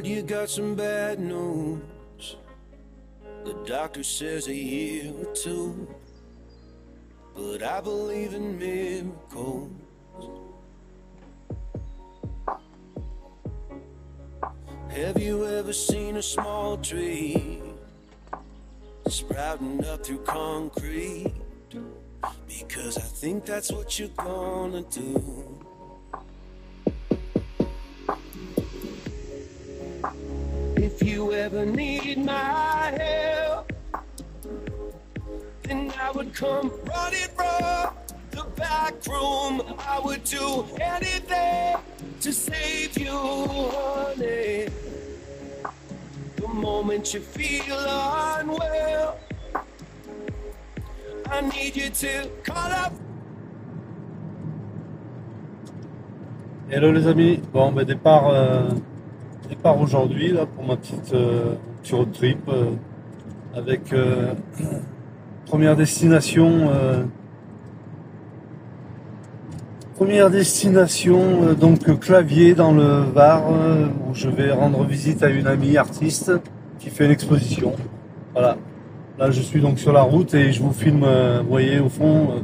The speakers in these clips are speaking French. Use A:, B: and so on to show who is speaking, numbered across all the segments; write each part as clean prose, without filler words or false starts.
A: Heard you got some bad news. The doctor says a year or two, but I believe in miracles. Have you ever seen a small tree sprouting up through concrete? Because I think that's what you're gonna do. If you ever need my help, then I would come running from the back room. I would do anything to save you, honey. The moment you feel unwell, I need you to call up.
B: Hello les amis, bon ben départ aujourd'hui là pour ma petite road trip avec première destination donc Claviers dans le Var où je vais rendre visite à une amie artiste qui fait une exposition. Voilà, là je suis donc sur la route et je vous filme, vous voyez au fond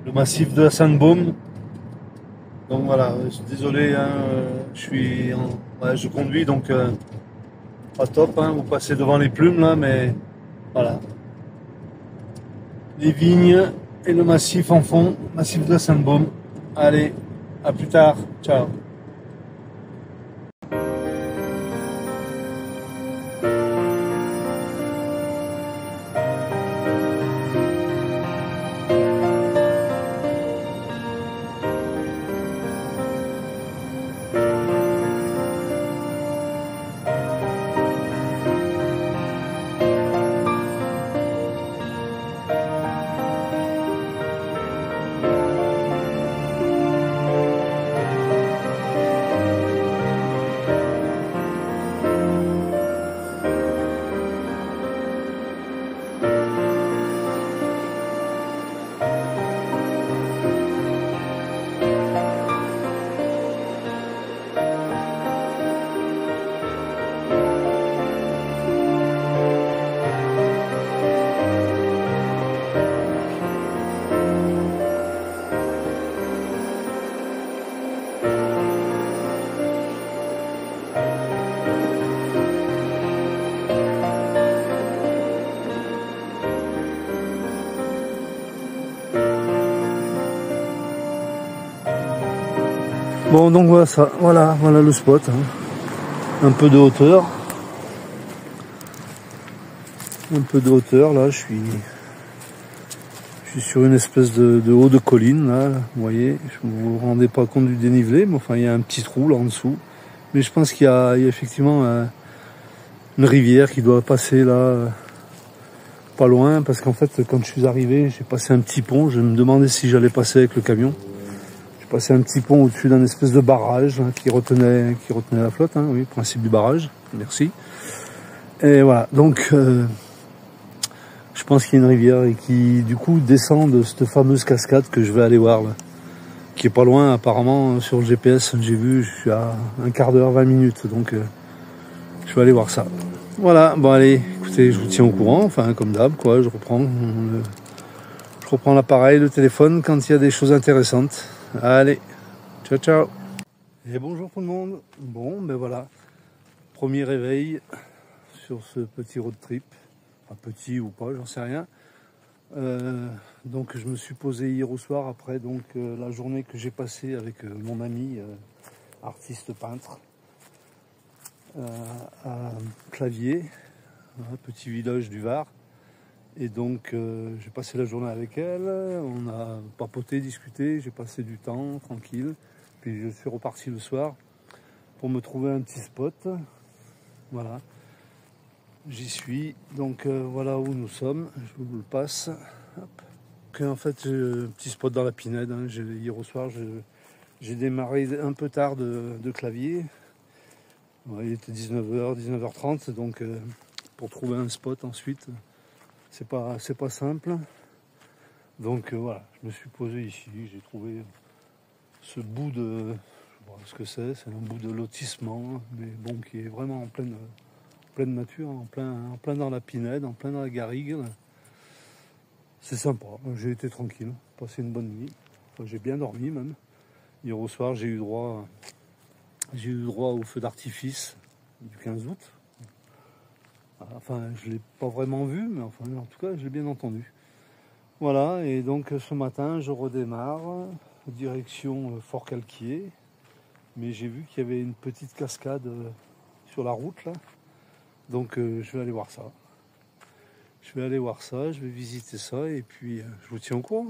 B: le massif de la Sainte-Baume. Donc voilà, je suis désolé, hein, je conduis donc pas top, hein, vous passez devant les plumes là, mais voilà. Les vignes et le massif en fond, massif de la Sainte-Baume. Allez, à plus tard, ciao. Bon donc voilà ça, voilà le spot, hein. Un peu de hauteur, là je suis sur une espèce de haut de colline là, vous voyez, je ne vous rendez pas compte du dénivelé, mais enfin il y a un petit trou là en dessous, mais je pense qu'il y a effectivement une rivière qui doit passer là, pas loin, parce qu'en fait quand je suis arrivé j'ai passé un petit pont, je me demandais si j'allais passer avec le camion. Passer un petit pont au-dessus d'un espèce de barrage hein, qui retenait la flotte, hein, oui, principe du barrage, merci. Et voilà, donc je pense qu'il y a une rivière et qui du coup descend de cette fameuse cascade que je vais aller voir là, qui est pas loin apparemment sur le GPS, j'ai vu, je suis à un quart d'heure, 20 minutes, donc je vais aller voir ça. Voilà, bon allez, écoutez, je vous tiens au courant, enfin comme d'hab quoi, je reprends l'appareil, le téléphone quand il y a des choses intéressantes. Allez, ciao ciao. Et bonjour tout le monde. Bon, ben voilà, premier réveil sur ce petit road trip, enfin petit ou pas, j'en sais rien. Donc je me suis posé hier au soir après donc la journée que j'ai passée avec mon ami artiste peintre à Claviers, un petit village du Var. Et donc j'ai passé la journée avec elle, on a papoté, discuté, j'ai passé du temps tranquille. Puis je suis reparti le soir pour me trouver un petit spot. Voilà, j'y suis. Donc voilà où nous sommes, je vous le passe. Hop. Donc, en fait, j'ai un petit spot dans la Pinède. Hein. Hier au soir, j'ai démarré un peu tard de Claviers. Ouais, il était 19h, 19h30, donc pour trouver un spot ensuite, c'est pas simple. Donc voilà, je me suis posé ici, j'ai trouvé ce bout de, voir ce que c'est un bout de lotissement, mais bon, qui est vraiment en pleine nature, en plein dans la pinède, en plein dans la garrigue. C'est sympa, j'ai été tranquille, passé une bonne nuit. Enfin, j'ai bien dormi même. Hier au soir, j'ai eu droit au feu d'artifice du 15 août. Enfin, je ne l'ai pas vraiment vu, mais enfin, en tout cas, je l'ai bien entendu. Voilà, et donc ce matin, je redémarre, direction Fort-Calquier. Mais j'ai vu qu'il y avait une petite cascade sur la route, là. Donc, je vais aller voir ça. Je vais visiter ça, et puis je vous tiens au courant.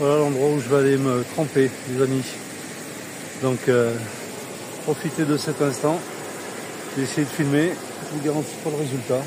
B: Voilà l'endroit où je vais aller me tremper, les amis. Donc, profitez de cet instant. J'ai essayé de filmer, je vous garantis pas le résultat.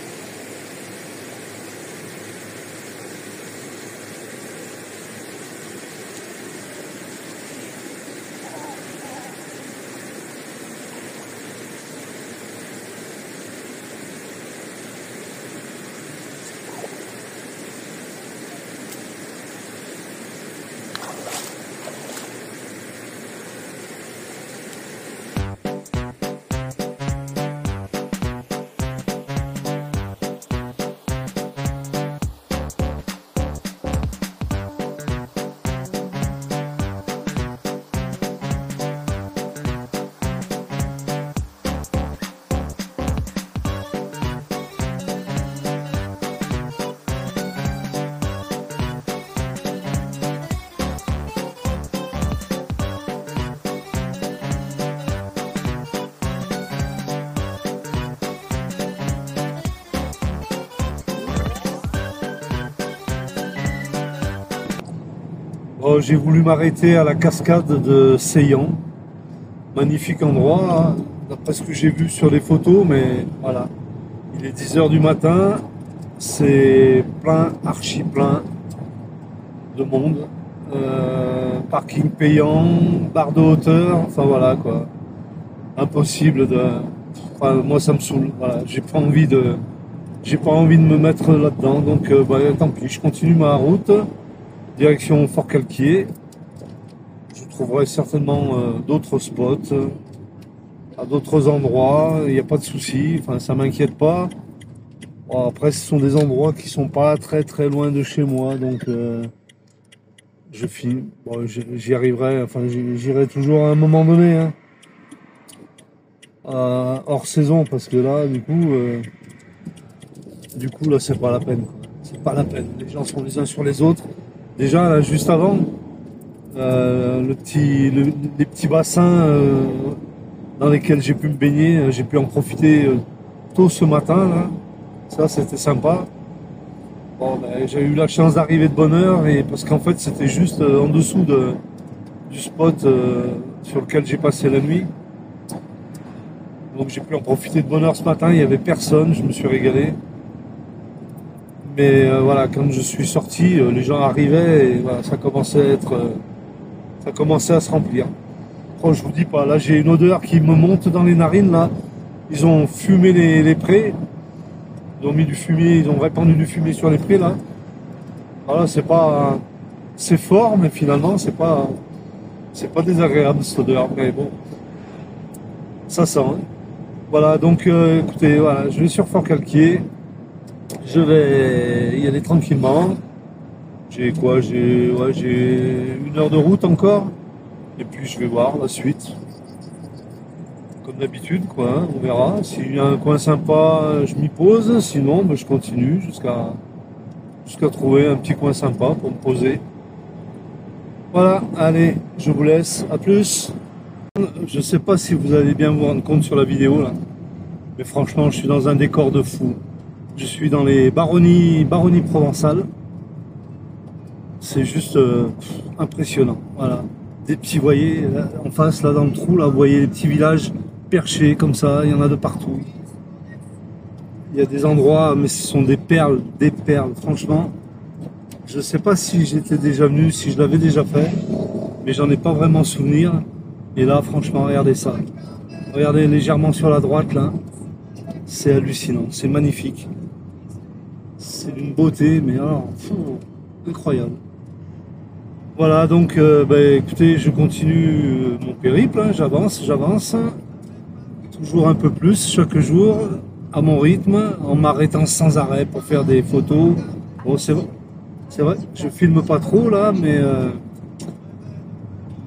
B: J'ai voulu m'arrêter à la cascade de Seillan. Magnifique endroit, d'après ce que j'ai vu sur les photos, mais voilà. Il est 10 h du matin, c'est plein, archi plein de monde. Parking payant, barre de hauteur, enfin voilà quoi. Impossible de... Enfin, moi ça me saoule, voilà. J'ai pas envie de me mettre là-dedans, donc tant pis, je continue ma route. Direction Fort-Calquier. Je trouverai certainement d'autres spots, à d'autres endroits, il n'y a pas de souci, enfin ça m'inquiète pas. Bon, après ce sont des endroits qui sont pas très très loin de chez moi, donc j'y arriverai, enfin j'irai toujours à un moment donné, hein, hors saison, parce que là du coup là c'est pas la peine, c'est pas la peine, les gens sont les uns sur les autres. Déjà, là, juste avant, les petits bassins dans lesquels j'ai pu me baigner, j'ai pu en profiter tôt ce matin, là. Ça, c'était sympa. Bon, j'ai eu la chance d'arriver de bonne heure, et parce qu'en fait, c'était juste en dessous du spot sur lequel j'ai passé la nuit. Donc, j'ai pu en profiter de bonne heure ce matin. Il n'y avait personne, je me suis régalé. Mais voilà, quand je suis sorti, les gens arrivaient et voilà, ça commençait à se remplir. Oh, je vous dis pas, là j'ai une odeur qui me monte dans les narines là. Ils ont fumé les prés, ils ont mis du fumier, ils ont répandu du fumier sur les prés là. Voilà, c'est fort, mais finalement c'est pas désagréable cette odeur. Mais bon, ça sent. Hein. Voilà, donc écoutez, voilà, je vais sur Fort-Calquier. Je vais y aller tranquillement. J'ai 1 heure de route encore. Et puis je vais voir la suite. Comme d'habitude, quoi, hein, on verra. S'il y a un coin sympa, je m'y pose. Sinon, je continue jusqu'à jusqu'à trouver un petit coin sympa pour me poser. Voilà, allez, je vous laisse, à plus. Je sais pas si vous allez bien vous rendre compte sur la vidéo là, mais franchement je suis dans un décor de fou. Je suis dans les baronnies provençales. C'est juste impressionnant. Voilà, des petits, vous voyez, là, en face là dans le trou là, vous voyez les petits villages perchés comme ça, il y en a de partout. Il y a des endroits, mais ce sont des perles, franchement. Je sais pas si j'étais déjà venu, si je l'avais déjà fait, mais j'en ai pas vraiment souvenir. Et là, franchement, regardez ça. Regardez légèrement sur la droite, là. C'est hallucinant, c'est magnifique. C'est d'une beauté, mais alors, incroyable. Voilà, donc, écoutez, je continue mon périple, hein, j'avance. Toujours un peu plus, chaque jour, à mon rythme, en m'arrêtant sans arrêt pour faire des photos. Bon, c'est vrai, je filme pas trop, là,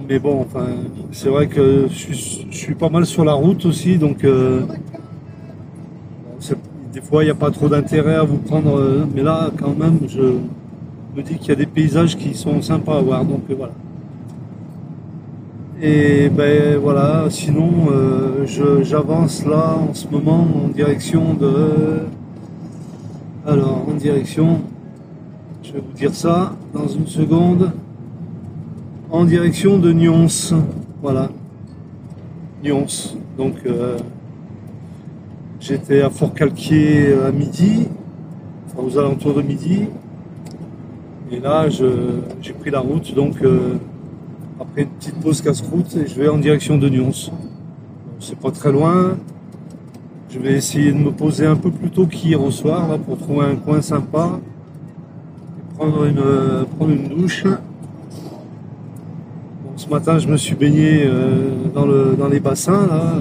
B: mais bon, enfin, c'est vrai que je suis pas mal sur la route aussi, donc des fois il n'y a pas trop d'intérêt à vous prendre, mais là quand même je me dis qu'il y a des paysages qui sont sympas à voir, donc voilà. Et ben voilà, sinon j'avance là en ce moment en direction je vais vous dire ça dans une seconde. En direction de Nyons, voilà, Nyons. Donc j'étais à Fort-Calquier à midi, enfin, aux alentours de midi, et là j'ai pris la route, donc après une petite pause casse-croûte, et je vais en direction de Nyons. C'est pas très loin, je vais essayer de me poser un peu plus tôt qu'hier au soir, là, pour trouver un coin sympa, et prendre une douche. Ce matin, je me suis baigné dans les bassins, là,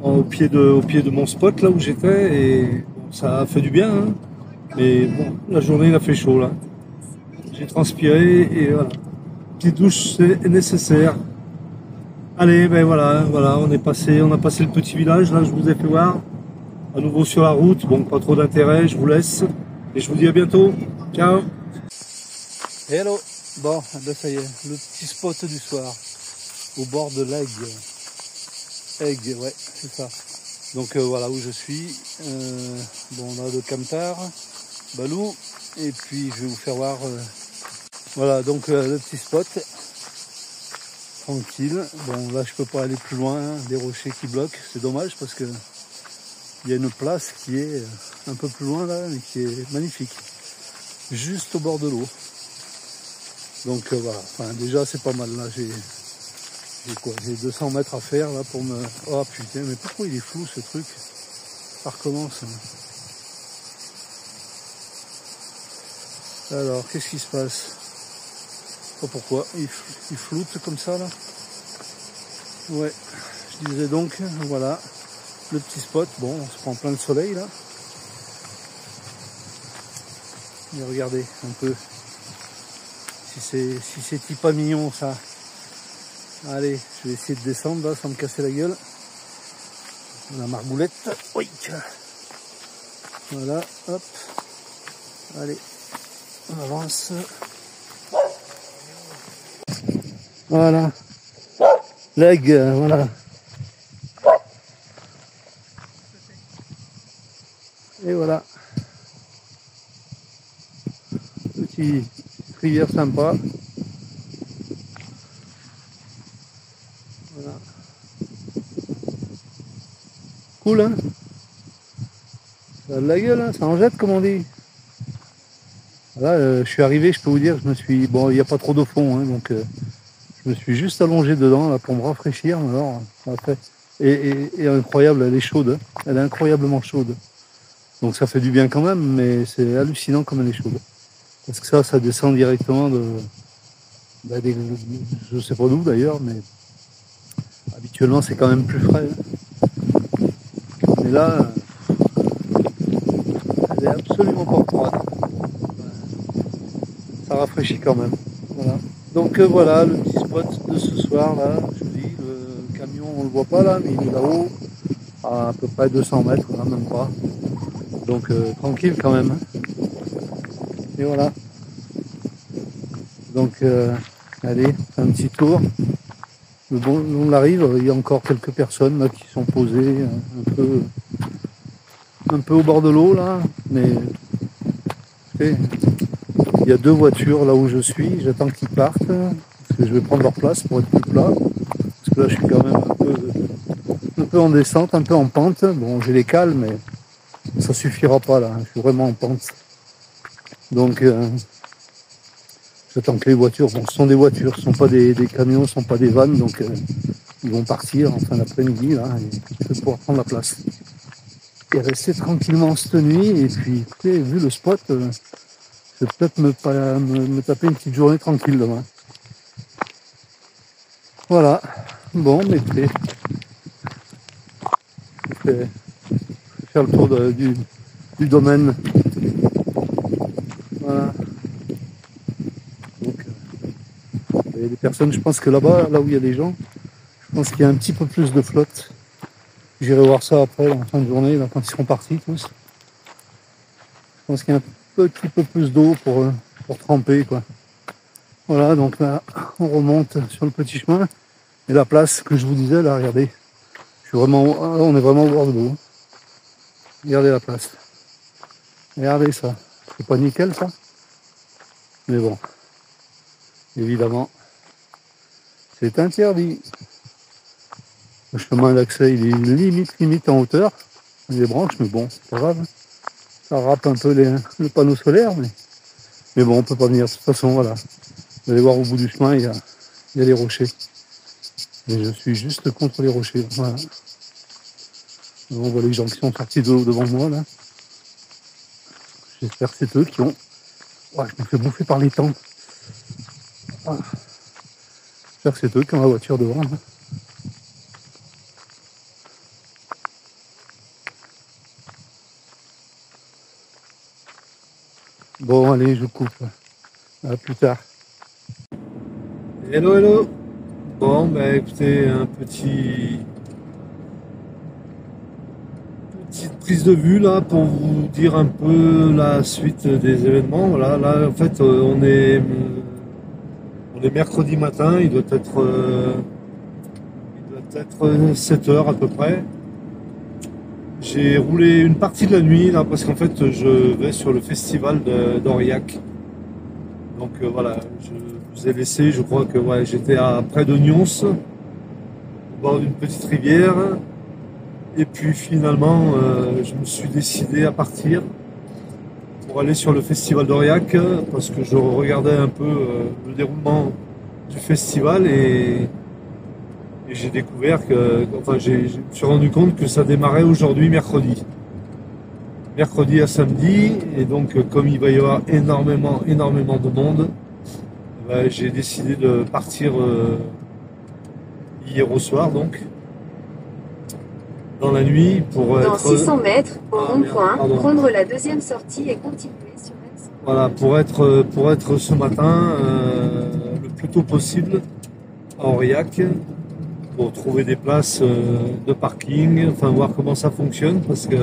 B: au pied de mon spot, là où j'étais, et bon, ça a fait du bien, hein. Mais bon, la journée, il a fait chaud, là. J'ai transpiré, et voilà. Petite douche, c'est nécessaire. Allez, ben voilà, on a passé le petit village, là, je vous ai fait voir. À nouveau sur la route, bon, pas trop d'intérêt, je vous laisse. Et je vous dis à bientôt. Ciao. Hello. Bon, ben ça y est, le petit spot du soir, au bord de l'Aigle. Aigle, ouais, c'est ça. Donc voilà où je suis. Bon, on a le Camtar, Balou, et puis je vais vous faire voir. Voilà, donc le petit spot, tranquille. Bon, là je peux pas aller plus loin, hein, des rochers qui bloquent, c'est dommage parce que il y a une place qui est un peu plus loin là, mais qui est magnifique, juste au bord de l'eau. Donc voilà, enfin, déjà c'est pas mal là, j'ai 200 mètres à faire là pour me... Oh putain, mais pourquoi il est flou ce truc? Ça recommence. Alors, qu'est-ce qui se passe? Pas pourquoi, il floute comme ça là. Ouais, je disais donc, voilà, le petit spot, bon, on se prend plein de soleil là. Et regardez un peu. Si c'est pas mignon ça. Allez, je vais essayer de descendre là sans me casser la gueule. La margoulette. Oui. Voilà, hop. Allez, on avance. Voilà. L'aigle, voilà. Et voilà. Petite rivière sympa. Voilà. Cool, hein? Ça a de la gueule, hein, ça en jette comme on dit. Là, je suis arrivé, je peux vous dire, bon, il n'y a pas trop de fond, hein, donc je me suis juste allongé dedans là pour me rafraîchir. Alors, après, et incroyable, elle est chaude, hein, elle est incroyablement chaude. Donc ça fait du bien quand même, mais c'est hallucinant comme elle est chaude. Parce que ça descend directement je sais pas d'où d'ailleurs, mais habituellement c'est quand même plus frais. Mais là, elle est absolument pas froide. Ça rafraîchit quand même. Voilà. Donc voilà le petit spot de ce soir là. Je vous dis, le camion on le voit pas là, mais il est là-haut, à peu près 200 mètres, là, même pas. Donc tranquille quand même. Et voilà. Donc, allez, un petit tour. Le long de la rive, il y a encore quelques personnes là qui sont posées un peu au bord de l'eau là, mais écoutez, il y a 2 voitures là où je suis. J'attends qu'ils partent parce que je vais prendre leur place pour être plus plat. Parce que là, je suis quand même un peu en descente, un peu en pente. Bon, j'ai les cales, mais ça suffira pas là. Je suis vraiment en pente. Donc, j'attends que les voitures, bon, ce sont des voitures, ce ne sont pas des camions, ce ne sont pas des vannes, donc ils vont partir en fin d'après-midi là, et je vais pouvoir prendre la place. Et rester tranquillement cette nuit, et puis écoutez, vu le spot, je vais peut-être me taper une petite journée tranquille demain. Voilà. Bon, mais écoutez, je vais faire le tour du domaine. Voilà. Donc, il y a des personnes, je pense que là-bas, là où il y a des gens, je pense qu'il y a un petit peu plus de flotte. J'irai voir ça après, en fin de journée, là, quand ils seront partis tous. Je pense qu'il y a un petit peu plus d'eau pour tremper, quoi. Voilà, donc là, on remonte sur le petit chemin. Et la place que je vous disais, là, regardez. On est vraiment au bord de l'eau. Regardez la place. Regardez ça. C'est pas nickel, ça. Mais bon. Évidemment, c'est interdit. Le chemin d'accès, il est limite en hauteur. Il y a des branches, mais bon, c'est pas grave. Ça râpe un peu le panneau solaire, mais bon, on peut pas venir. De toute façon, voilà. Vous allez voir au bout du chemin, il y a des rochers. Et je suis juste contre les rochers. Voilà. On voit les gens qui sont sortis de l'eau devant moi, là. J'espère que c'est eux qui ont... Ouais, je me fais bouffer par les temps. Ah. J'espère que c'est eux qui ont la voiture devant, là. Bon, allez, je coupe. À plus tard. Hello. Bon, ben écoutez, petite prise de vue là pour vous dire un peu la suite des événements. Voilà, là en fait, on est mercredi matin. Il doit être 7 heures à peu près. J'ai roulé une partie de la nuit là parce qu'en fait je vais sur le festival d'Aurillac. Donc voilà, je vous ai laissé, je crois que ouais, j'étais à près de Nyons, au bord d'une petite rivière. Et puis finalement je me suis décidé à partir pour aller sur le festival d'Aurillac parce que je regardais un peu le déroulement du festival et j'ai découvert je me suis rendu compte que ça démarrait aujourd'hui, mercredi à samedi, et donc comme il va y avoir énormément de monde, j'ai décidé de partir hier au soir, donc dans la nuit pour
C: dans 600 mètres au rond-point, prendre la deuxième sortie et continuer sur l'axe.
B: Voilà, pour être ce matin le plus tôt possible à Aurillac, pour trouver des places de parking, enfin voir comment ça fonctionne, parce que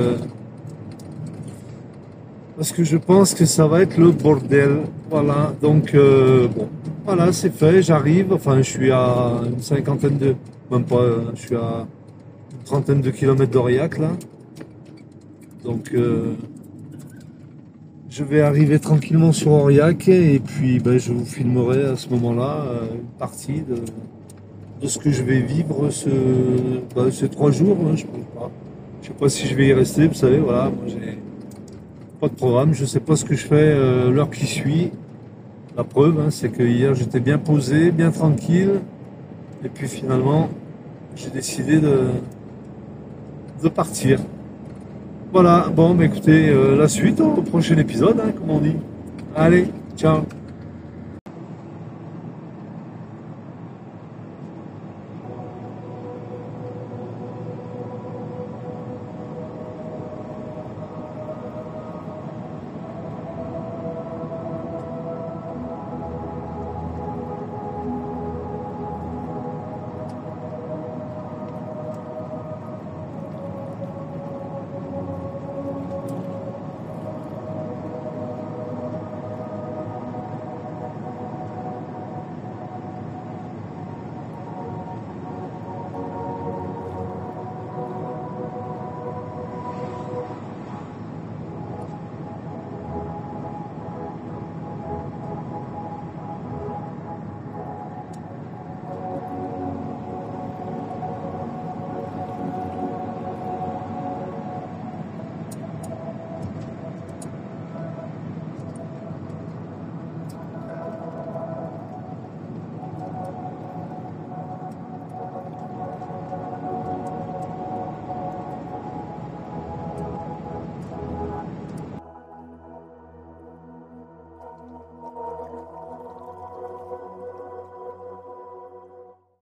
B: je pense que ça va être le bordel. Voilà, donc bon, voilà, c'est fait, j'arrive, enfin je suis à une cinquantaine de, même pas, je suis à une trentaine de kilomètres d'Aurillac là, donc je vais arriver tranquillement sur Aurillac et puis je vous filmerai à ce moment-là une partie de ce que je vais vivre ces 3 jours. Hein, je sais pas si je vais y rester, vous savez, voilà, moi j'ai pas de programme, je sais pas ce que je fais l'heure qui suit. La preuve, hein, c'est que hier j'étais bien posé, bien tranquille, et puis finalement j'ai décidé de partir. Voilà, bon, écoutez, la suite au prochain épisode, hein, comme on dit. Allez, ciao.